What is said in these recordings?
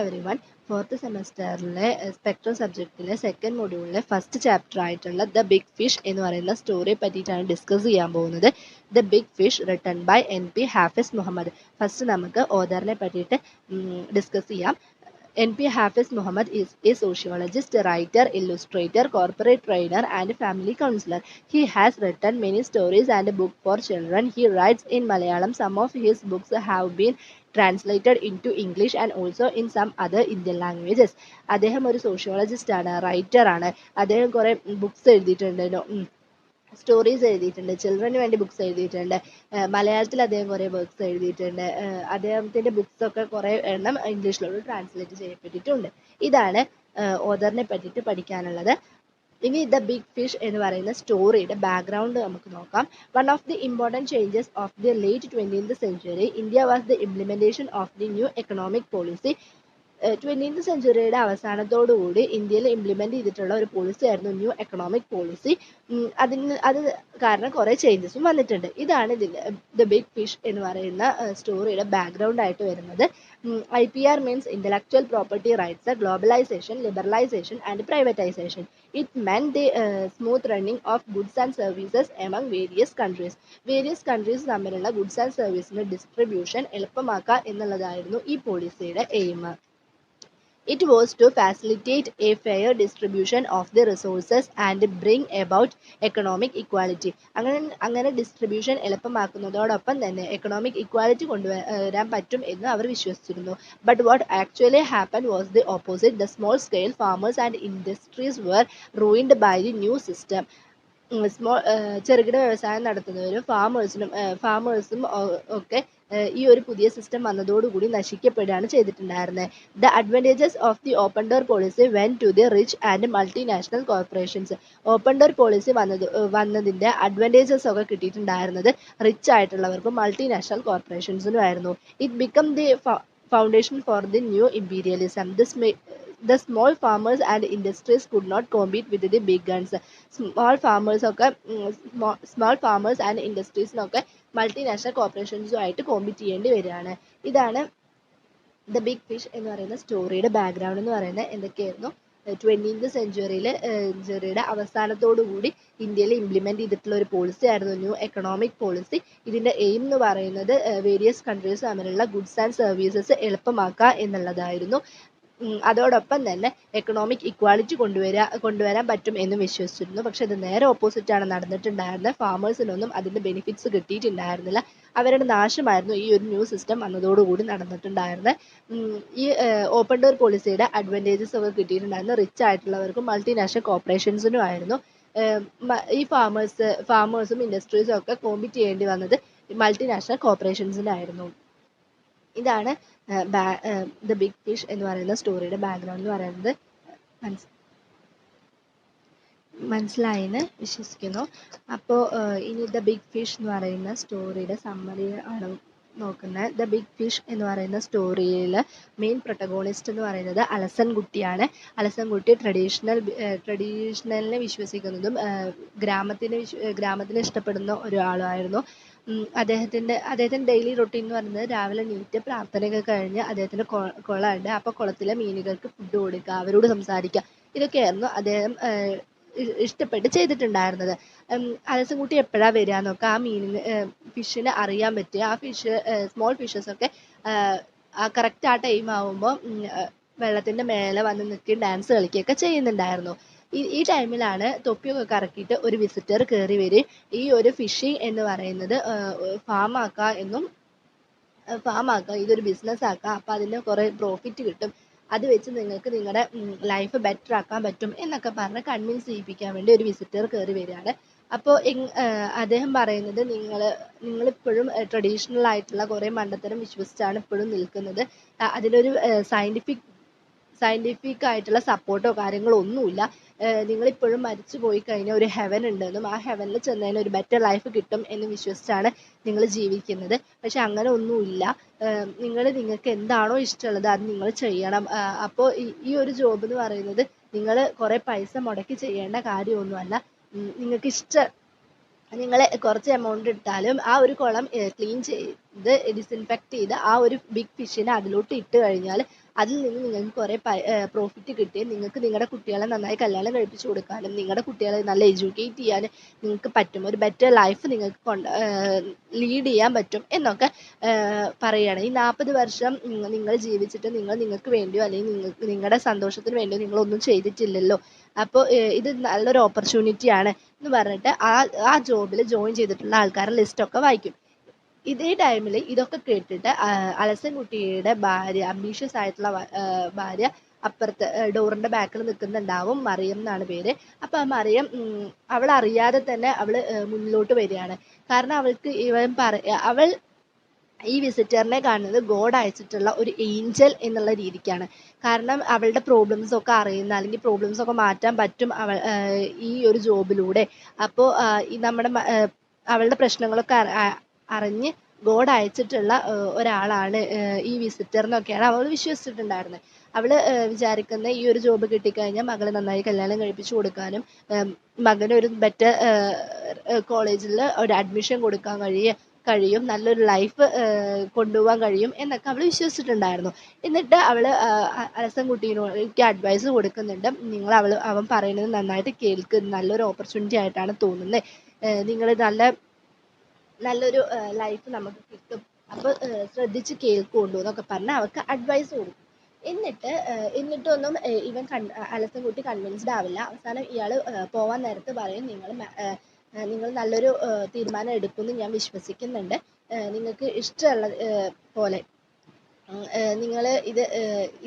everyone. Fourth സെമസ്റ്ററിലെ spectrum സബ്ജക്റ്റിലെ second മൊഡ്യൂളിലെ ഫസ്റ്റ് ചാപ്റ്റർ ആയിട്ടുള്ള ദ ബിഗ് ഫിഷ് എന്ന് പറയുന്ന സ്റ്റോറിയെ പറ്റിയിട്ടാണ് ഡിസ്കസ് ചെയ്യാൻ പോകുന്നത്. The big fish written by NP Hafiz Mohammed. First നമുക്ക് ഓഥറിനെ പറ്റിയിട്ട് ഡിസ്കസ് ചെയ്യാം. NP Hafiz Muhammad is a sociologist, writer, illustrator, corporate trainer, and family counselor. He has written many stories and books for children. He writes in Malayalam. Some of his books have been translated into English and also in some other Indian languages. അദ്ദേഹം ഒരു sociologist ആണ്, writer ആണ്. അദ്ദേഹം കുറേ books എഴുതിയിട്ടുണ്ട്, stories എഴുതിയിട്ടുണ്ട്, ചിൽഡ്രന് വേണ്ടി books എഴുതിയിട്ടുണ്ട്. മലയാളത്തിൽ അദ്ദേഹം കുറേ ബുക്സ് എഴുതിയിട്ടുണ്ട്. അദ്ദേഹത്തിൻ്റെ ബുക്സൊക്കെ കുറേ എണ്ണം ഇംഗ്ലീഷിലോട്ട് ട്രാൻസ്ലേറ്റ് ചെയ്യപ്പെട്ടിട്ടുണ്ട്. ഇതാണ് ഓഥറിനെ പറ്റിയിട്ട് പഠിക്കാനുള്ളത്. ഇനി ദ ബിഗ് ഫിഷ് എന്ന് പറയുന്ന സ്റ്റോറിയുടെ ബാക്ക്ഗ്രൗണ്ട് നമുക്ക് നോക്കാം. One of the important changes of the late 20th century, India was the implementation of the new economic policy. 20th സെഞ്ച്വറിയുടെ അവസാനത്തോടുകൂടി ഇന്ത്യയിൽ ഇംപ്ലിമെൻ്റ് ചെയ്തിട്ടുള്ള ഒരു പോളിസി ആയിരുന്നു ന്യൂ എക്കണോമിക് പോളിസി. അത് കാരണം കുറേ ചേഞ്ചസും വന്നിട്ടുണ്ട്. ഇതാണ് ദ ബിഗ് ഫിഷ് എന്ന് പറയുന്ന സ്റ്റോറിയുടെ ബാക്ക്ഗ്രൗണ്ട് ആയിട്ട് വരുന്നത്. IPR means intellectual property rights, globalisation, liberalisation and privatisation. It meant the smooth running of goods and services among various countries. Various countries തമ്മിലുള്ള ഗുഡ്സ് ആൻഡ് സർവീസിൻ്റെ ഡിസ്ട്രിബ്യൂഷൻ എളുപ്പമാക്കുക എന്നുള്ളതായിരുന്നു ഈ പോളിസിയുടെ aim. It was to facilitate a fair distribution of the resources and bring about economic equality. അങ്ങനെ distribution എളുപ്പമാക്കുന്നതോടൊപ്പം തന്നെ economic equality കൊണ്ടുവരാൻ പറ്റും എന്ന് അവർ വിശ്വസിച്ചിരുന്നു. But what actually happen was the opposite. The small scale farmers and industries were ruined by the new system. ചെറുകിട വ്യവസായം നടത്തുന്നവരും ഫാമേഴ്സും ഒക്കെ ഈ ഒരു പുതിയ സിസ്റ്റം വന്നതോടുകൂടി നശിക്കപ്പെടുകയാണ് ചെയ്തിട്ടുണ്ടായിരുന്നത്. The advantages of the open door policy went to the rich and multinational corporations. Open door policy വന്നതിൻ്റെ അഡ്വാൻറ്റേജസ് ഒക്കെ കിട്ടിയിട്ടുണ്ടായിരുന്നത് റിച്ച് ആയിട്ടുള്ളവർക്കും മൾട്ടിനാഷണൽ കോർപ്പറേഷൻസിനും ആയിരുന്നു. It become the foundation for the new imperialism. The small farmers and industries could not compete with the big guns. Small farmers and ഇൻഡസ്ട്രീസിനൊക്കെ multinational കോർപ്പറേഷൻസുമായിട്ട് compete ചെയ്യേണ്ടി വരികയാണ്. ഇതാണ് ദ ബിഗ് ഫിഷ് എന്ന് പറയുന്ന സ്റ്റോറിയുടെ ബാക്ക്ഗ്രൗണ്ട് എന്ന് പറയുന്നത്. എന്തൊക്കെയായിരുന്നു? 20th സെഞ്ച്വറിയുടെ അവസാനത്തോടുകൂടി ഇന്ത്യയിൽ ഇംപ്ലിമെൻറ്റ് ചെയ്തിട്ടുള്ള ഒരു പോളിസി ആയിരുന്നു ന്യൂ എക്കണോമിക് പോളിസി. ഇതിൻ്റെ എയിം എന്ന് പറയുന്നത് വേരിയസ് കൺട്രീസ് തമ്മിലുള്ള ഗുഡ്സ് ആൻഡ് സർവീസസ് എളുപ്പമാക്കുക എന്നുള്ളതായിരുന്നു. അതോടൊപ്പം തന്നെ എക്കണോമിക് ഇക്വാലിറ്റി കൊണ്ടുവരാൻ പറ്റും എന്ന് വിശ്വസിച്ചിരുന്നു. പക്ഷെ ഇത് നേരെ ഓപ്പോസിറ്റാണ് നടന്നിട്ടുണ്ടായിരുന്നത്. ഫാമേഴ്സിനൊന്നും അതിൻ്റെ ബെനിഫിറ്റ്സ് കിട്ടിയിട്ടുണ്ടായിരുന്നില്ല. അവരുടെ നാശമായിരുന്നു ഈ ഒരു ന്യൂ സിസ്റ്റം വന്നതോടുകൂടി നടന്നിട്ടുണ്ടായിരുന്നത്. ഈ ഓപ്പൺ ഡോർ പോളിസിയുടെ അഡ്വാൻറ്റേജസ് ഒക്കെ കിട്ടിയിട്ടുണ്ടായിരുന്നു റിച്ച് ആയിട്ടുള്ളവർക്കും മൾട്ടിനാഷണൽ കോർപ്പറേഷൻസിനും ആയിരുന്നു. ഈ ഫാമേഴ്സും ഇൻഡസ്ട്രീസും ഒക്കെ കോമ്പീറ്റ് ചെയ്യേണ്ടി വന്നത് മൾട്ടിനാഷണൽ കോർപ്പറേഷൻസിനായിരുന്നു. ഇതാണ് ദ ബിഗ് ഫിഷ് എന്ന് പറയുന്ന സ്റ്റോറിയുടെ ബാക്ക്ഗ്രൗണ്ട് എന്ന് പറയുന്നത്. മനസ്സിലായെന്ന് വിശ്വസിക്കുന്നു. അപ്പോൾ ഇനി ദ ബിഗ് ഫിഷ് എന്ന് പറയുന്ന സ്റ്റോറിയുടെ സമ്മറി ആണ് നോക്കുന്നത്. ദ ബിഗ് ഫിഷ് എന്ന് പറയുന്ന സ്റ്റോറിയിൽ മെയിൻ പ്രൊട്ടഗോണിസ്റ്റ് എന്ന് പറയുന്നത് അലസൻകുട്ടിയാണ്. അലസൻകുട്ടി ട്രഡീഷണലിനെ വിശ്വസിക്കുന്നതും ഗ്രാമത്തിനെ ഇഷ്ടപ്പെടുന്ന ഒരാളായിരുന്നു. അദ്ദേഹത്തിൻ്റെ ഡെയിലി റൊട്ടീൻ എന്ന് പറയുന്നത് രാവിലെ എണീറ്റ് പ്രാർത്ഥനയൊക്കെ കഴിഞ്ഞ് അദ്ദേഹത്തിൻ്റെ കുളമുണ്ട്. അപ്പോൾ കുളത്തിലെ മീനുകൾക്ക് ഫുഡ് കൊടുക്കുക, അവരോട് സംസാരിക്കുക, ഇതൊക്കെയായിരുന്നു അദ്ദേഹം ഇഷ്ടപ്പെട്ട് ചെയ്തിട്ടുണ്ടായിരുന്നത്. അലസൻകുട്ടി എപ്പോഴാണ് വരിക എന്നൊക്കെ ആ ഫിഷിന് അറിയാൻ പറ്റുക. ആ സ്മോൾ ഫിഷസൊക്കെ കറക്റ്റ് ആ ടൈം ആകുമ്പോൾ വെള്ളത്തിൻ്റെ മേലെ വന്ന് നിൽക്കുകയും ഡാൻസ് കളിക്കുകയൊക്കെ ചെയ്യുന്നുണ്ടായിരുന്നു. ഈ ടൈമിലാണ് തൊപ്പിയൊക്കെ കറക്കിയിട്ട് ഒരു വിസിറ്റർ കയറി വരും. ഈ ഒരു ഫിഷിംഗ് എന്ന് പറയുന്നത് ഫാമാക്കുക, ഇതൊരു ബിസിനസ് ആക്കുക, അപ്പോൾ അതിന് കുറേ പ്രോഫിറ്റ് കിട്ടും, അത് വെച്ച് നിങ്ങൾക്ക് നിങ്ങളുടെ ലൈഫ് ബെറ്റർ ആക്കാൻ പറ്റും എന്നൊക്കെ പറഞ്ഞ് കൺവിൻസ് ചെയ്യിപ്പിക്കാൻ വേണ്ടി ഒരു വിസിറ്റർ കയറി വരികയാണ്. അപ്പോൾ അദ്ദേഹം പറയുന്നത് നിങ്ങളിപ്പോഴും ട്രഡീഷണൽ ആയിട്ടുള്ള കുറേ മണ്ടത്തരം വിശ്വസിച്ചാണ് ഇപ്പോഴും നിൽക്കുന്നത്. അതിനൊരു സയൻറ്റിഫിക് ആയിട്ടുള്ള സപ്പോർട്ടോ കാര്യങ്ങളോ ഒന്നുമില്ല. നിങ്ങളിപ്പോഴും മരിച്ചു പോയി കഴിഞ്ഞാൽ ഒരു ഹെവൻ ഉണ്ടെന്നും ആ ഹെവനിൽ ചെന്നതിന് ഒരു ബെറ്റർ ലൈഫ് കിട്ടും എന്ന് വിശ്വസിച്ചാണ് നിങ്ങൾ ജീവിക്കുന്നത്. പക്ഷെ അങ്ങനെ ഒന്നുമില്ല. നിങ്ങൾക്ക് എന്താണോ ഇഷ്ടമുള്ളത് അത് നിങ്ങൾ ചെയ്യണം. അപ്പോൾ ഈ ഒരു ജോബ് എന്ന് പറയുന്നത് നിങ്ങൾ കുറേ പൈസ മുടക്കി ചെയ്യേണ്ട കാര്യമൊന്നുമല്ല. നിങ്ങൾ കുറച്ച് എമൗണ്ട് ഇട്ടാലും ആ ഒരു കുളം ക്ലീൻ ചെയ്ത് ഡിസിൻഫെക്റ്റ് ചെയ്ത് ആ ഒരു ബിഗ് ഫിഷിനെ അതിലോട്ട് ഇട്ട് കഴിഞ്ഞാൽ അതിൽ നിന്ന് നിങ്ങൾക്ക് കുറേ പ്രോഫിറ്റ് കിട്ടി നിങ്ങൾക്ക് നിങ്ങളുടെ കുട്ടികളെ നന്നായി കല്യാണം കഴിപ്പിച്ച് കൊടുക്കാനും നിങ്ങളുടെ കുട്ടികളെ നല്ല എഡ്യൂക്കേറ്റ് ചെയ്യാനും നിങ്ങൾക്ക് പറ്റും. ഒരു ബെറ്റർ ലൈഫ് നിങ്ങൾക്ക് ലീഡ് ചെയ്യാൻ പറ്റും എന്നൊക്കെ പറയുകയാണ്. ഈ 40 വർഷം നിങ്ങൾ ജീവിച്ചിട്ട് നിങ്ങൾക്ക് വേണ്ടിയോ അല്ലെങ്കിൽ നിങ്ങളുടെ സന്തോഷത്തിന് വേണ്ടിയോ നിങ്ങളൊന്നും ചെയ്തിട്ടില്ലല്ലോ. അപ്പോൾ ഇത് നല്ലൊരു ഓപ്പർച്യൂണിറ്റിയാണ് എന്ന് പറഞ്ഞിട്ട് ആ ജോബിൽ ജോയിൻ ചെയ്തിട്ടുള്ള ആൾക്കാരുടെ ലിസ്റ്റൊക്കെ വായിക്കും. ഇതേ ടൈമിൽ ഇതൊക്കെ കേട്ടിട്ട് അലസൻകുട്ടിയുടെ ഭാര്യ, അംബീഷ്യസ് ആയിട്ടുള്ള ഭാര്യ അപ്പുറത്ത് ഡോറിന്റെ ബാക്കിൽ നിൽക്കുന്നുണ്ടാവും. മറിയം എന്നാണ് പേര്. അപ്പൊ ആ മറിയം അവൾ അറിയാതെ തന്നെ അവള് മുന്നിലോട്ട് വരികയാണ്. കാരണം അവൾക്ക് അവൾ ഈ വിസിറ്ററിനെ കാണുന്നത് ഗോഡ് അയച്ചിട്ടുള്ള ഒരു ഏഞ്ചൽ എന്നുള്ള രീതിക്കാണ്. കാരണം അവളുടെ പ്രോബ്ലംസ് ഒക്കെ അറിയുന്ന അല്ലെങ്കിൽ പ്രോബ്ലംസ് ഒക്കെ മാറ്റാൻ പറ്റും ഈ ഒരു ജോബിലൂടെ. അപ്പോൾ ഈ നമ്മുടെ അവളുടെ പ്രശ്നങ്ങളൊക്കെ അറിഞ്ഞ് ഗോഡ് അയച്ചിട്ടുള്ള ഒരാളാണ് ഈ വിസിറ്റർ എന്നൊക്കെയാണ് അവൾ വിശ്വസിച്ചിട്ടുണ്ടായിരുന്നത്. അവള് വിചാരിക്കുന്ന ഈ ഒരു ജോബ് കിട്ടിക്കഴിഞ്ഞാൽ മകളെ നന്നായി കല്യാണം കഴിപ്പിച്ചു കൊടുക്കാനും മകന് ഒരു ബെറ്റർ കോളേജിൽ ഒരു അഡ്മിഷൻ കൊടുക്കാൻ കഴിയും, നല്ലൊരു ലൈഫ് കൊണ്ടുപോകാൻ കഴിയും എന്നൊക്കെ അവൾ വിശ്വസിച്ചിട്ടുണ്ടായിരുന്നു. എന്നിട്ട് അവള് അലസൻകുട്ടീനോട് അഡ്വൈസ് കൊടുക്കുന്നുണ്ട്. അവൻ പറയുന്നത് നന്നായിട്ട് കേൾക്ക്, നല്ലൊരു ഓപ്പർച്യൂണിറ്റി ആയിട്ടാണ് തോന്നുന്നത്, നിങ്ങൾ നല്ലൊരു ലൈഫ് നമുക്ക് കിട്ടും, അപ്പോൾ ശ്രദ്ധിച്ച് കേൾക്കുള്ളൂ എന്നൊക്കെ പറഞ്ഞ് അവൾക്ക് അഡ്വൈസ് കൊടുക്കും. എന്നിട്ടൊന്നും ഇവൻ അലസൻകുട്ടി കൺവിൻസ്ഡ് ആവില്ല. അവസാനം ഇയാൾ പോവാൻ നേരത്ത് പറയും, നിങ്ങൾ നല്ലൊരു തീരുമാനം എടുക്കുമെന്ന് ഞാൻ വിശ്വസിക്കുന്നുണ്ട്, നിങ്ങൾക്ക് ഇഷ്ടമുള്ള പോലെ നിങ്ങൾ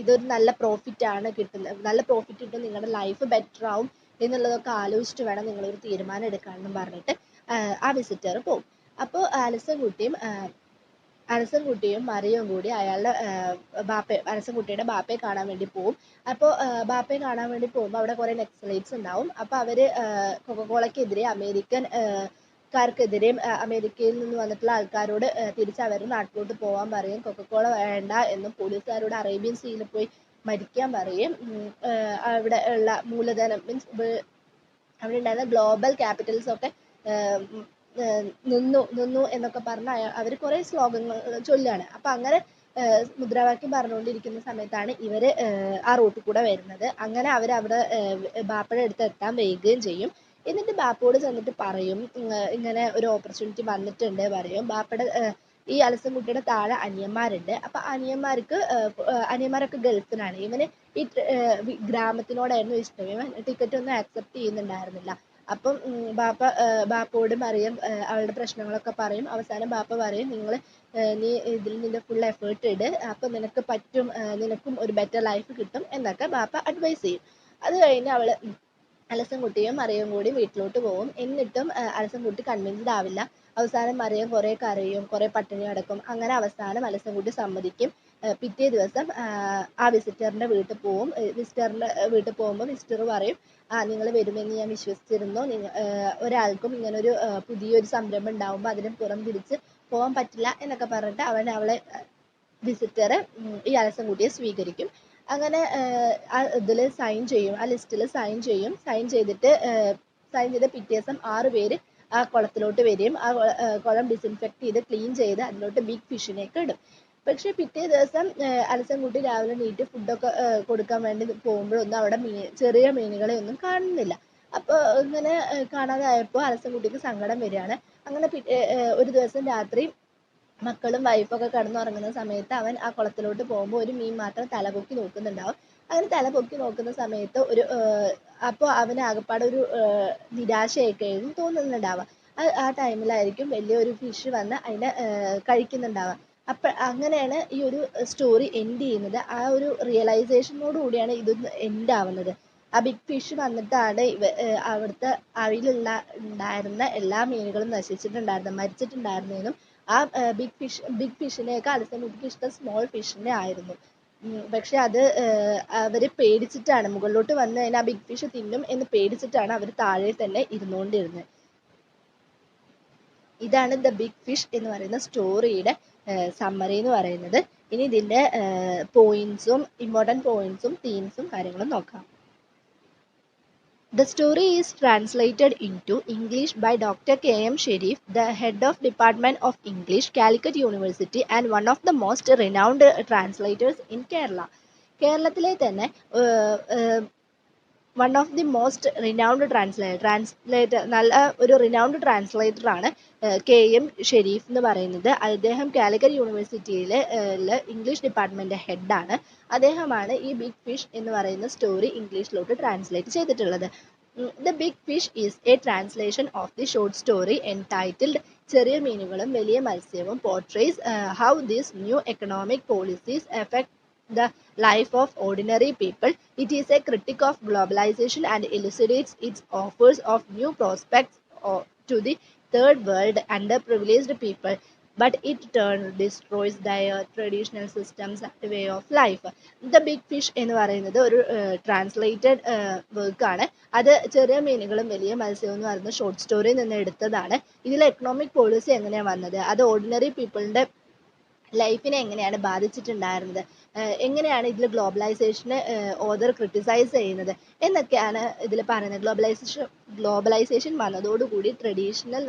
ഇതൊരു നല്ല പ്രോഫിറ്റാണ് കിട്ടുന്നത്, നല്ല പ്രോഫിറ്റ് കിട്ടും, നിങ്ങളുടെ ലൈഫ് ബെറ്റർ ആവും എന്നുള്ളതൊക്കെ ആലോചിച്ചിട്ട് വേണം നിങ്ങളൊരു തീരുമാനം എടുക്കാനെന്നും പറഞ്ഞിട്ട് ആ വിസിറ്റർ പോകും. അപ്പോൾ അലസൻകുട്ടിയും മറിയവും കൂടി അയാളുടെ അലസൻകുട്ടിയുടെ ബാപ്പയെ കാണാൻ വേണ്ടി പോകും. അപ്പോൾ ബാപ്പയെ കാണാൻ വേണ്ടി പോകുമ്പോൾ അവിടെ കുറേ നെക്സലൈറ്റ്സ് ഉണ്ടാവും. അപ്പോൾ അവർ കൊക്കക്കോളയ്ക്കെതിരെ അമേരിക്കൻകാർക്കെതിരെയും അമേരിക്കയിൽ നിന്ന് വന്നിട്ടുള്ള ആൾക്കാരോട് തിരിച്ച് അവരുടെ നാട്ടിലോട്ട് പോകാൻ പറയും. കൊക്കക്കോള വേണ്ട എന്നും പോലീസുകാരോട് അറേബ്യൻ സീയിൽ പോയി മരിക്കാൻ പറയും. അവിടെ ഉള്ള മൂലധനം മീൻസ് അവിടെ ഉണ്ടായിരുന്ന ഗ്ലോബൽ ക്യാപിറ്റൽസ് ഒക്കെ നിന്നു എന്നൊക്കെ പറഞ്ഞ് അവർ കുറേ ശ്ലോകങ്ങൾ ചൊല്ലുകയാണ്. അപ്പം അങ്ങനെ മുദ്രാവാക്യം പറഞ്ഞുകൊണ്ടിരിക്കുന്ന സമയത്താണ് ഇവർ ആ റൂട്ടിൽ കൂടെ വരുന്നത്. അങ്ങനെ അവിടെ ബാപ്പയുടെ അടുത്ത് എത്താൻ വൈകുകയും ചെയ്യും. എന്നിട്ട് ബാപ്പയോട് ചെന്നിട്ട് പറയും, ഇങ്ങനെ ഒരു ഓപ്പർച്യൂണിറ്റി വന്നിട്ടുണ്ട് പറയും. ബാപ്പയുടെ ഈ അലസൻകുട്ടിയുടെ താഴെ അനിയന്മാരുണ്ട്. അപ്പം അനിയന്മാരൊക്കെ ഗൾഫിലാണ്. ഇവന് ഈ ഗ്രാമത്തിനോടായിരുന്നു ഇഷ്ടം. ഇവൻ ടിക്കറ്റ് ഒന്നും ആക്സെപ്റ്റ് ചെയ്യുന്നുണ്ടായിരുന്നില്ല. അപ്പം ബാപ്പയോട് മറിയം അവളുടെ പ്രശ്നങ്ങളൊക്കെ പറയും. അവസാനം ബാപ്പ പറയും, നീ ഇതിൽ നിന്റെ ഫുൾ എഫേർട്ട് ഇട്, അപ്പം നിനക്ക് പറ്റും, നിനക്കും ഒരു ബെറ്റർ ലൈഫ് കിട്ടും എന്നൊക്കെ ബാപ്പ അഡ്വൈസ് ചെയ്യും. അത് കഴിഞ്ഞ് അലസൻകുട്ടിയും മറിയവും കൂടി വീട്ടിലോട്ട് പോകും. എന്നിട്ടും അലസൻകുട്ടി കൺവിൻസ്ഡ് ആവില്ല. അവസാനം മറിയം കുറേ കരയും, കുറേ പട്ടിണി കിടക്കും. അങ്ങനെ അവസാനം അലസൻകുട്ടി സമ്മതിക്കും. പിറ്റേ ദിവസം ആ വിസിറ്ററിൻ്റെ വീട്ടിൽ പോവും. വിസിറ്ററിൻ്റെ വീട്ടിൽ പോകുമ്പോൾ വിസിറ്റർ പറയും, നിങ്ങൾ വരുമെന്ന് ഞാൻ വിശ്വസിച്ചിരുന്നു, ഒരാൾക്കും ഇങ്ങനൊരു പുതിയൊരു സംരംഭം ഉണ്ടാകുമ്പോൾ അതിന് പുറം തിരിച്ച് പോകാൻ പറ്റില്ല എന്നൊക്കെ പറഞ്ഞിട്ട് അവളെ വിസിറ്റർ ഈ അലസൻകുട്ടിയെ സ്വീകരിക്കും. അങ്ങനെ ഇതിൽ സൈൻ ചെയ്യും, ആ ലിസ്റ്റിൽ സൈൻ ചെയ്ത് പിറ്റേ ദിവസം 6 പേര് ആ കുളത്തിലോട്ട് വരികയും ആ കുളം ഡിസിൻഫെക്റ്റ് ചെയ്ത് ക്ലീൻ ചെയ്ത് അതിലോട്ട് ബിഗ് ഫിഷിനെയൊക്കെ ഇടും. പക്ഷെ പിറ്റേ ദിവസം അലസൻകുട്ടി രാവിലെ നീറ്റ് ഫുഡൊക്കെ കൊടുക്കാൻ വേണ്ടി പോകുമ്പോഴൊന്നും അവിടെ ചെറിയ മീനുകളെ ഒന്നും കാണുന്നില്ല. അപ്പോൾ ഇങ്ങനെ കാണാതെ ആയപ്പോൾ അലസൻകുട്ടിക്ക് സങ്കടം വരികയാണ്. അങ്ങനെ ഒരു ദിവസം രാത്രി മക്കളും വൈഫൊക്കെ കിടന്നുറങ്ങുന്ന സമയത്ത് അവൻ ആ കുളത്തിലോട്ട് പോകുമ്പോൾ ഒരു മീൻ മാത്രം തലപൊക്കി നോക്കുന്നുണ്ടാവും. അങ്ങനെ തലപൊക്കി നോക്കുന്ന സമയത്ത് അപ്പോൾ അവന് ആകപ്പാടെ ഒരു നിരാശയൊക്കെ ആയിരുന്നു തോന്നുന്നുണ്ടാവുക. ആ ടൈമിലായിരിക്കും വലിയൊരു ഫിഷ് വന്ന് അതിനെ കഴിക്കുന്നുണ്ടാവുക. അങ്ങനെയാണ് ഈ ഒരു സ്റ്റോറി എൻഡ് ചെയ്യുന്നത്. ആ ഒരു റിയലൈസേഷനോട് കൂടിയാണ് ഇത് എൻഡ് ആവുന്നത്. ആ ബിഗ് ഫിഷ് വന്നിട്ടാണ് അവിടുത്തെ ഉണ്ടായിരുന്ന എല്ലാ മീനുകളും മരിച്ചിട്ടുണ്ടായിരുന്നതെന്നും ആ ബിഗ് ഫിഷിനെയൊക്കെ അലസൻകുട്ടിക്ക് ഇഷ്ടം സ്മോൾ ഫിഷിനെ ആയിരുന്നു. പക്ഷെ അത് അവർ പേടിച്ചിട്ടാണ്, മുകളിലോട്ട് വന്നു കഴിഞ്ഞാൽ ആ ബിഗ് ഫിഷ് തിന്നും എന്ന് പേടിച്ചിട്ടാണ് അവർ താഴെ തന്നെ ഇരുന്നുകൊണ്ടിരുന്നത്. ഇതാണ് ദ ബിഗ് ഫിഷ് എന്ന് പറയുന്ന സ്റ്റോറിയുടെ സമ്മറി എന്ന് പറയുന്നത്. ഇനി ഇതിൻ്റെ ഇമ്പോർട്ടൻറ്റ് പോയിന്റ്സും തീംസും കാര്യങ്ങളും നോക്കാം. The story is translated into English by Dr. K.M. Sherif, the head of Department of English, Calicut University, and one of the most renowned translators in Kerala. കേരളത്തിലെ തന്നെ one of the most renowned translator നല്ല ഒരു renowned translator ആണ് KM Sharif എന്ന് പറയുന്നത്. അദ്ദേഹം കാലിക്കറ്റ് യൂണിവേഴ്സിറ്റിയിലെ English department ഹെഡാണ്. അദ്ദേഹമാണ് ഈ ബിഗ് ഫിഷ് എന്ന് പറയുന്ന സ്റ്റോറി ഇംഗ്ലീഷിലോട്ട് ട്രാൻസ്ലേറ്റ് ചെയ്തിട്ടുള്ളത്. The Big Fish is a translation of the short story entitled ചെറിയ മീനുകളും വലിയ മത്സ്യവും portrays how these new economic policies affect the life of ordinary people. It is a critic of globalization and elucidates its offers of new prospects to the third world underprivileged people. But it destroys their traditional systems and way of life. The Big Fish എന്ന് പറയുന്നത് ഒരു translated വർക്കാണ്. അത് ചെറിയ മീനുകളും വലിയ മത്സ്യവും എന്ന് പറയുന്ന ഷോർട്ട് സ്റ്റോറിയിൽ നിന്ന് എടുത്തതാണ്. ഇതിൽ എക്കണോമിക് പോളിസി എങ്ങനെയാണ് വന്നത്, അത് ഓർഡിനറി പീപ്പിളിൻ്റെ ലൈഫിനെ എങ്ങനെയാണ് ബാധിച്ചിട്ടുണ്ടായിരുന്നത്, എങ്ങനെയാണ് ഇതിൽ ഗ്ലോബലൈസേഷനെ ഓതർ ക്രിട്ടിസൈസ് ചെയ്യുന്നത് എന്നൊക്കെയാണ് ഇതിൽ പറയുന്നത്. ഗ്ലോബലൈസേഷൻ വന്നതോടുകൂടി ട്രഡീഷണൽ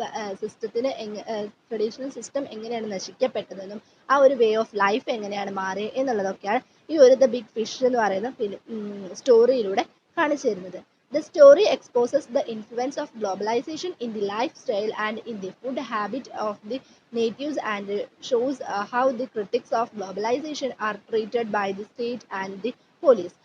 സിസ്റ്റം എങ്ങനെയാണ് നശിക്കപ്പെട്ടതെന്നും ആ ഒരു വേ ഓഫ് ലൈഫ് എങ്ങനെയാണ് മാറിയത് എന്നുള്ളതൊക്കെയാണ് ഈ ഒരു ദ ബിഗ് ഫിഷ് എന്ന് പറയുന്ന സ്റ്റോറിയിലൂടെ കാണിച്ചു തരുന്നത്. The story exposes the influence of globalization in the lifestyle and in the food habit of the natives and shows how the critics of globalization are treated by the state and the police.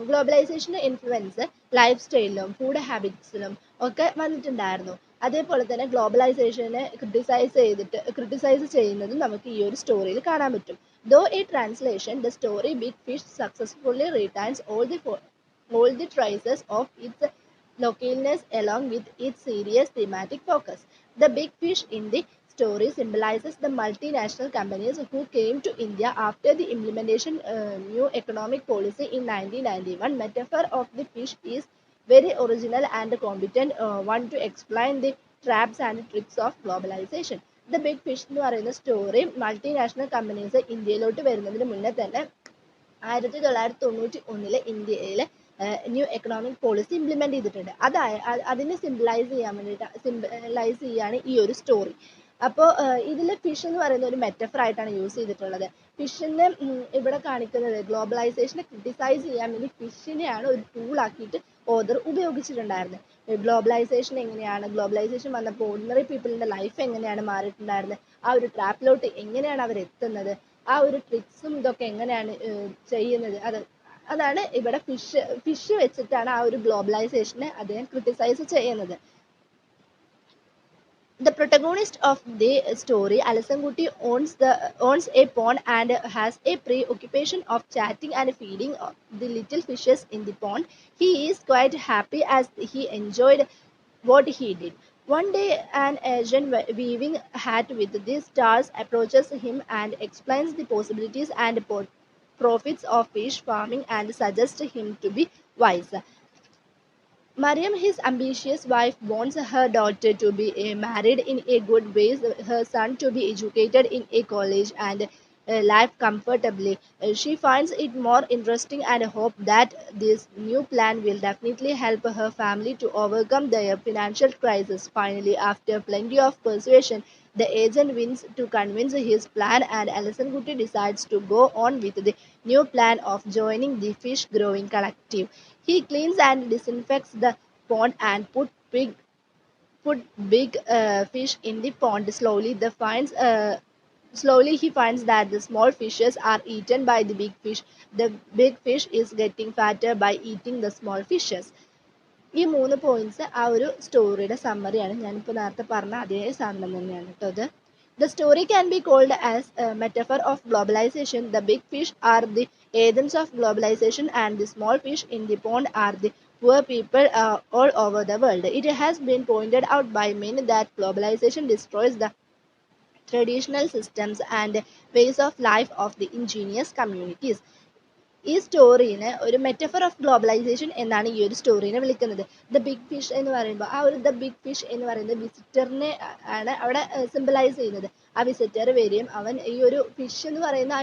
ഗ്ലോബലൈസേഷൻ്റെ influence life സ്റ്റൈലിലും food ഹാബിറ്റ്സിലും ഒക്കെ വന്നിട്ടുണ്ടായിരുന്നു. അതേപോലെ തന്നെ ഗ്ലോബലൈസേഷനെ criticise ചെയ്യുന്നതും നമുക്ക് ഈ ഒരു സ്റ്റോറിയിൽ കാണാൻ പറ്റും. Though a translation the story big fish successfully returns all the traces of its localness along with its serious thematic focus. The big fish in the story symbolizes the multinational companies who came to India after the implementation new economic policy in 1991. Metaphor of the fish is very original and competent one to explain the traps and tricks of globalization. The big fish എന്ന് പറയുന്ന story multinational companies ഇന്ത്യയിലോട്ട് വരുന്നതിന് മുന്നേ തന്നെ 1991 ഇന്ത്യയിൽ new economic policy implement ചെയ്തിട്ടുണ്ട്. അതിനെ symbolise ചെയ്യാണ് ഈ ഒരു സ്റ്റോറി. അപ്പോൾ ഇതിൽ ഫിഷ് എന്ന് പറയുന്ന ഒരു മെറ്റഫർ ആയിട്ടാണ് യൂസ് ചെയ്തിട്ടുള്ളത്. ഫിഷിനെ ഇവിടെ കാണിക്കുന്നത് ഗ്ലോബലൈസേഷനെ ക്രിട്ടിസൈസ് ചെയ്യാൻ വേണ്ടി ഫിഷിനെയാണ് ഒരു ടൂളാക്കിയിട്ട് ഓതർ ഉപയോഗിച്ചിട്ടുണ്ടായിരുന്നത്. ഗ്ലോബലൈസേഷൻ വന്നപ്പോൾ ഓർഡിനറി പീപ്പിളിൻ്റെ ലൈഫ് എങ്ങനെയാണ് മാറിയിട്ടുണ്ടായിരുന്നത്, ആ ഒരു ട്രാപ്പിലോട്ട് എങ്ങനെയാണ് അവർ എത്തുന്നത്, ആ ഒരു ട്രിക്സും ഇതൊക്കെ എങ്ങനെയാണ് ചെയ്യുന്നത്, അതാണ് ഇവിടെ ഫിഷ് വെച്ചിട്ടാണ് ആ ഒരു ഗ്ലോബലൈസേഷനെ അദ്ദേഹം ക്രിട്ടിസൈസ് ചെയ്യുന്നത്. The protagonist of the story, Alasankutti, owns a pond and has a preoccupation of chatting and feeding the little fishes in the pond. He is quite happy as he enjoyed what he did. One day, an Asian weaving hat with the stars approaches him and explains the possibilities and profits of fish farming and suggests him to be wise. Mariam, his ambitious wife, wants her daughter to be married in a good way, her son to be educated in a college and live comfortably. She finds it more interesting and hopes that this new plan will definitely help her family to overcome their financial crisis. Finally, after plenty of persuasion, the agent wins to convince his plan, and Alasankutti decides to go on with the new plan of joining the fish growing collective. He cleans and disinfects the pond and put big fish in the pond. Slowly he finds that the small fishes are eaten by the big fish. The big fish is getting fatter by eating the small fishes. ഈ 3 points ആ ഒരു സ്റ്റോറിയുടെ സമ്മറിയാണ്. ഞാനിപ്പോൾ നേരത്തെ പറഞ്ഞ അതേ സാധനം തന്നെയാണ് കേട്ടോ ഇത്. The story can be called as a metaphor of globalization. The big fish are the agents of globalization and the small fish in the pond are the poor people all over the world. It has been pointed out by many that globalization destroys the traditional systems and ways of life of the indigenous communities. ഈ സ്റ്റോറീനെ ഒരു metaphor of globalisation എന്നാണ് ഈ ഒരു സ്റ്റോറീനെ വിളിക്കുന്നത്. The big fish എന്ന് പറയുമ്പോൾ ആ ഒരു ദ ബിഗ് ഫിഷ് എന്ന് പറയുന്നത് വിസിറ്ററിനെ ആണ് അവിടെ സിംബലൈസ് ചെയ്യുന്നത്. ആ വിസിറ്റർ വരികയും അവൻ ഈ ഒരു ഫിഷ് എന്ന് പറയുന്ന ആ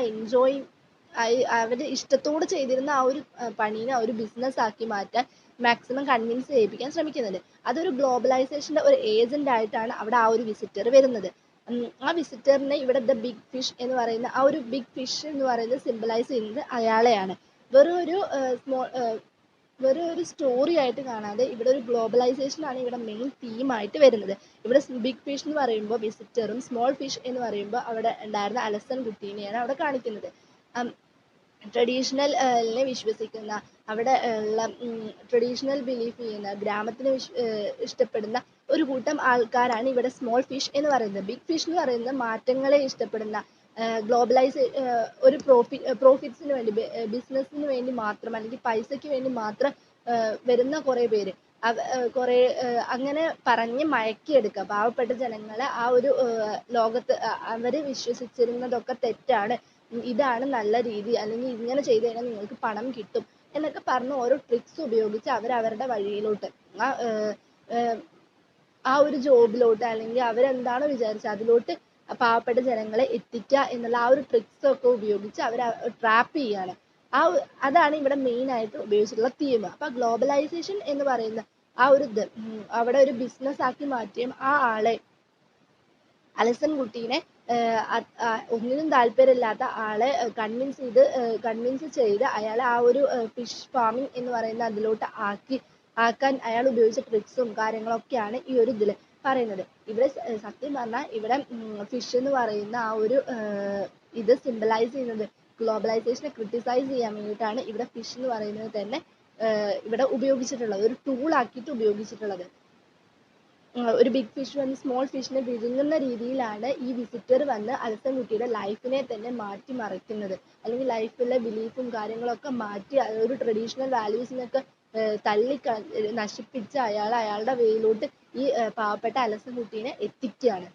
അവരുടെ ഇഷ്ടത്തോട് ചെയ്തിരുന്ന ആ ഒരു പണീനെ ഒരു ബിസിനസ് ആക്കി മാറ്റാൻ മാക്സിമം കൺവിൻസ് ചെയ്യിപ്പിക്കാൻ ശ്രമിക്കുന്നുണ്ട്. അതൊരു ഗ്ലോബലൈസേഷൻ്റെ ഒരു ഏജന്റ് ആയിട്ടാണ് അവിടെ ആ ഒരു വിസിറ്റർ വരുന്നത്. ആ വിസിറ്ററിനെ ഇവിടെ ദ ബിഗ് ഫിഷ് എന്ന് പറയുന്ന ആ ഒരു ബിഗ് ഫിഷ് എന്ന് പറയുന്നത് സിംബലൈസ് ചെയ്യുന്നത് അയാളെയാണ്. വെറും ഒരു സ്റ്റോറി ആയിട്ട് കാണാതെ ഇവിടെ ഒരു ഗ്ലോബലൈസേഷൻ ആണ് ഇവിടെ മെയിൻ തീമായിട്ട് വരുന്നത്. ഇവിടെ ബിഗ് ഫിഷ് എന്ന് പറയുമ്പോൾ വിസിറ്ററും, സ്മോൾ ഫിഷ് എന്ന് പറയുമ്പോൾ അവിടെ ഉണ്ടായിരുന്ന അലസൻ കുട്ടീനെയാണ് അവിടെ കാണിക്കുന്നത്. ട്രഡീഷണലിനെ വിശ്വസിക്കുന്ന, അവിടെ ഉള്ള ട്രഡീഷണൽ ബിലീഫ് ചെയ്യുന്ന, ഗ്രാമത്തിന് ഇഷ്ടപ്പെടുന്ന ഒരു കൂട്ടം ആൾക്കാരാണ് ഇവിടെ സ്മോൾ ഫിഷ് എന്ന് പറയുന്നത്. ബിഗ് ഫിഷ് എന്ന് പറയുന്നത് മാറ്റങ്ങളെ ഇഷ്ടപ്പെടുന്ന, ഒരു പ്രോഫിറ്റ്സിന് വേണ്ടി, ബിസിനസ്സിന് വേണ്ടി മാത്രം, അല്ലെങ്കിൽ പൈസയ്ക്ക് വേണ്ടി മാത്രം വരുന്ന കുറേ പേര്, കുറേ അങ്ങനെ പറഞ്ഞ് മയക്കിയെടുക്കുക പാവപ്പെട്ട ജനങ്ങളെ. ആ ഒരു ലോകത്ത് അവർ വിശ്വസിച്ചിരുന്നതൊക്കെ തെറ്റാണ്, ഇതാണ് നല്ല രീതി, അല്ലെങ്കിൽ ഇങ്ങനെ ചെയ്ത് കഴിഞ്ഞാൽ നിങ്ങൾക്ക് പണം കിട്ടും എന്നൊക്കെ പറഞ്ഞ് ഓരോ ട്രിക്സ് ഉപയോഗിച്ച് അവരവരുടെ വഴിയിലോട്ട്, ആ ഒരു ജോബിലോട്ട്, അല്ലെങ്കിൽ അവരെന്താണോ വിചാരിച്ചത് അതിലോട്ട് പാവപ്പെട്ട ജനങ്ങളെ എത്തിക്കുക എന്നുള്ള ആ ഒരു ട്രിക്സ് ഒക്കെ ഉപയോഗിച്ച് അവരെ ട്രാപ്പ് ചെയ്യാണ്. അതാണ് ഇവിടെ മെയിൻ ആയിട്ട് ഉപയോഗിച്ചിട്ടുള്ള തീം. അപ്പൊ ഗ്ലോബലൈസേഷൻ എന്ന് പറയുന്ന ആ ഒരു ഇത് അവിടെ ഒരു ബിസിനസ് ആക്കി മാറ്റിയും ആ ആളെ, അലസൻ കുട്ടീനെ, ഒന്നിനും താല്പര്യമില്ലാത്ത ആളെ കൺവിൻസ് ചെയ്ത് അയാളെ ആ ഒരു ഫിഷ് ഫാമിംഗ് എന്ന് പറയുന്ന അതിലോട്ട് ആക്കാൻ അയാൾ ഉപയോഗിച്ച ട്രിക്സും കാര്യങ്ങളൊക്കെയാണ് ഈ ഒരു ഇതിൽ പറയുന്നത്. ഇവിടെ സത്യം പറഞ്ഞാൽ ഇവിടെ ഫിഷ് എന്ന് പറയുന്ന ആ ഒരു ഇത് സിംബലൈസ് ചെയ്യുന്നത്, ഗ്ലോബലൈസേഷനെ ക്രിട്ടിസൈസ് ചെയ്യാൻ വേണ്ടിയിട്ടാണ് ഇവിടെ ഫിഷ് എന്ന് പറയുന്നത് തന്നെ ഇവിടെ ഉപയോഗിച്ചിട്ടുള്ളത്, ഒരു ടൂൾ ആക്കിയിട്ട് ഉപയോഗിച്ചിട്ടുള്ളത്. ഒരു ബിഗ് ഫിഷ് വന്ന് സ്മോൾ ഫിഷിനെ വിഴുങ്ങുന്ന രീതിയിലാണ് ഈ വിസിറ്റർ വന്ന് അലസൻ കുട്ടിയുടെ ലൈഫിനെ തന്നെ മാറ്റി മറിക്കുന്നത്, അല്ലെങ്കിൽ ലൈഫിലെ ബിലീഫും കാര്യങ്ങളൊക്കെ മാറ്റി ഒരു ട്രഡീഷണൽ വാല്യൂസിനൊക്കെ നശിപ്പിച്ച് അയാളുടെ വേയിലോട്ട് ഈ പാവപ്പെട്ട അലസൻ കുട്ടീനെ എത്തിക്കുകയാണ്.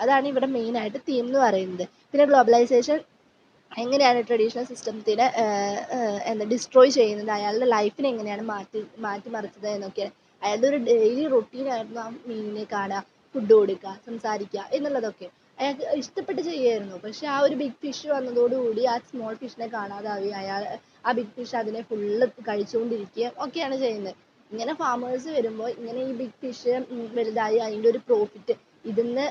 അതാണ് ഇവിടെ മെയിൻ ആയിട്ട് തീം എന്ന് പറയുന്നത്. പിന്നെ ഗ്ലോബലൈസേഷൻ എങ്ങനെയാണ് ട്രഡീഷണൽ സിസ്റ്റത്തിനെ ഡിസ്ട്രോയ് ചെയ്യുന്നത്, അയാളുടെ ലൈഫിനെ എങ്ങനെയാണ് മാറ്റി മറിച്ചത് എന്നൊക്കെയാണ്. അയാളുടെ ഒരു ഡെയിലി റൊട്ടീനായിരുന്നു ആ മീനിനെ കാണുക, ഫുഡ് കൊടുക്കുക, സംസാരിക്കുക എന്നുള്ളതൊക്കെ അയാൾക്ക് ഇഷ്ടപ്പെട്ട് ചെയ്യുമായിരുന്നു. പക്ഷെ ആ ഒരു ബിഗ് ഫിഷ് വന്നതോടുകൂടി ആ സ്മോൾ ഫിഷിനെ കാണാതാവുകയും ആ ബിഗ് ഫിഷ് അതിനെ ഫുള്ള് കഴിച്ചുകൊണ്ടിരിക്കുകയും ഒക്കെയാണ് ചെയ്യുന്നത്. ഇങ്ങനെ ഫാമേഴ്സ് വരുമ്പോൾ ഇങ്ങനെ ഈ ബിഗ് ഫിഷ് വലുതായി അതിൻ്റെ ഒരു പ്രോഫിറ്റ്, ഇതിന്ന്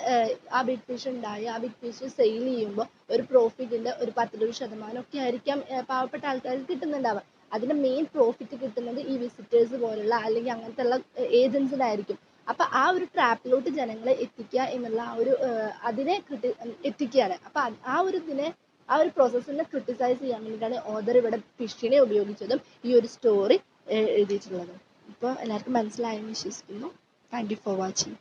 ആ ബിഗ് ഫിഷ് ഉണ്ടായി ആ ബിഗ് ഫിഷ് സെയിൽ ചെയ്യുമ്പോൾ ഒരു പ്രോഫിറ്റിൻ്റെ ഒരു 10% ഒക്കെ ആയിരിക്കാം പാവപ്പെട്ട ആൾക്കാർക്ക് കിട്ടുന്നുണ്ടാവുക. അതിൻ്റെ മെയിൻ പ്രോഫിറ്റ് കിട്ടുന്നത് ഈ വിസിറ്റേഴ്സ് പോലുള്ള, അല്ലെങ്കിൽ അങ്ങനത്തെ ഉള്ള ഏജൻസിനായിരിക്കും. അപ്പൊ ആ ഒരു ട്രാപ്പിലോട്ട് ജനങ്ങളെ എത്തിക്കുക എന്നുള്ള ആ ഒരു അതിനെ എത്തിക്കുകയാണ്. അപ്പൊ ആ ഒരു പ്രോസസ്സിനെ ക്രിട്ടിസൈസ് ചെയ്യാൻ വേണ്ടിയിട്ടാണ് ഓഥർ ഇവിടെ ഫിഷിനെ ഉപയോഗിച്ചതും ഈ ഒരു സ്റ്റോറി എഴുതിയിട്ടുള്ളത്. ഇപ്പോൾ എല്ലാവർക്കും മനസ്സിലായെന്ന് വിശ്വസിക്കുന്നു. Thank you for watching.